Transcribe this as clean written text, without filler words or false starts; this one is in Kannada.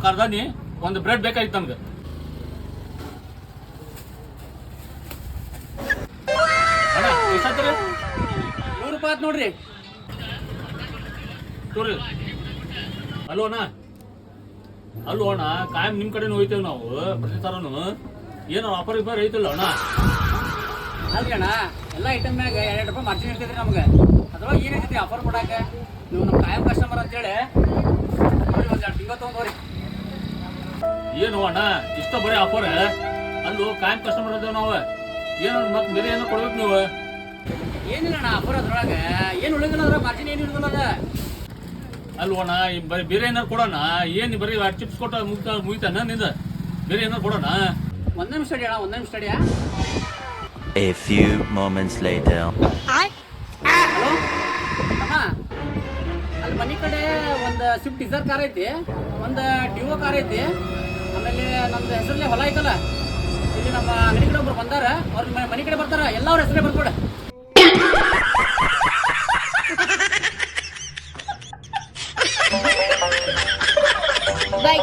ಕಾರ್ದಾನಿ ಒಂದು ಬ್ರೆಡ್ ಬೇಕಾಗಿತ್ತು ನಮ್ಗೆ. ಅಣ್ಣ ಎಷ್ಟಾಗ್ತದೆ? 100 ರೂಪಾಯಿ ಆತ್ ನೋಡ್ರಿ. ತೋರಿ. ಅಲ್ಲೋ ಅಣ್ಣ, ಅಲ್ಲೋ ಅಣ್ಣ, ಕಾಯಂ ನಿಮ್ ಕಡೆನೂ ಹೋಯ್ತೇವೆ ನಾವು ಪ್ರತಿ ಸರನು. ಏನೋ ಆಫರ್ ಇಬ್ಬರು ಐತಿಲ್ಲ ಅಣ್ಣ? ಅಲ್ರಿ ಅಣ್ಣ, ಎಲ್ಲ ಐಟಮ್ ಮ್ಯಾಗ 2 ರೂಪಾಯಿ ಮಾರ್ಜಿನ್ ಇರ್ತೈತ್ರಿ ನಮ್ಗೆ. ಅದ್ರೊಳಗೆ ಏನೈತಿ ಆಫರ್ ಕೊಡಾಕ? ನೀವು ನಮ್ಮ ಕಾಯಂ ಕಸ್ಟಮರ್ ಅಂತೇಳಿ ನೋಡಿ ಒಂದು 2 ತಿಂಗಳು ತೊಗೊಂಡ್ರಿ. ಏನು ಅಣ್ಣ ಇಷ್ಟ ಬರೀ ಆಫರ್? ಅಲ್ಲೂ ಕಾಯಂ ಕಸ್ಟಮರ್ ಅದೇವ್ ನಾವು. ಏನೋ ಮತ್ತೆ ಬೇರೆ ಏನೋ ಕೊಡ್ಬೇಕು ನೀವು. ಏನಿಲ್ಲ ಅಣ್ಣ ಆಫರ್ ಅದ್ರೊಳಗೆ ಏನು ಉಳಿದಿಲ್ಲ, ಅದ್ರಾಗ ಮಾರ್ಜಿನ್ ಏನು ಇರೋದಿಲ್ಲ ಅದ. ಅಲ್ವಣ್ಣ ಬರೀ ಬೇರೆ ಏನಾರು ಕೊಡೋಣ? ಏನು ಬರೀ ಚಿಪ್ಸ್ ಕೊಟ್ಟ ಮುಗಿತಾನ ನಿಂದ? ಬೇರೆ ಏನಾರು ಕೊಡೋಣ? ಒಂದ್ ನಿಮಿಷ ಸ್ಟಡಿ ಅಣ್ಣ, ಒಂದ್ ನಿಮಿಷ study. A few moments later. Hello ಅಮ್ಮ, ಅಲ್ಲಿ ಮನೆ ಕಡೆ ಒಂದು ಸ್ವಿಫ್ಟ್ ಡಿಸೈರ್ ಕಾರ್ ಐತಿ, ಒಂದು ಡಿವೋ ಕಾರ್ ಐತಿ, ಆಮೇಲೆ ನಮ್ದು ಹೆಸರಲ್ಲೇ ಹೊಲ ಐತಲ್ಲ, ಇಲ್ಲಿ ನಮ್ಮ ಅಂಗಡಿ ಕಡೆ ಒಬ್ರು ಬಂದಾರ, ಅವ್ರ ಮನೆ ಕಡೆ ಬರ್ತಾರ, ಎಲ್ಲ ಅವ್ರ ಹೆಸರೇ ಬರ್ಕೊಡ. Bye,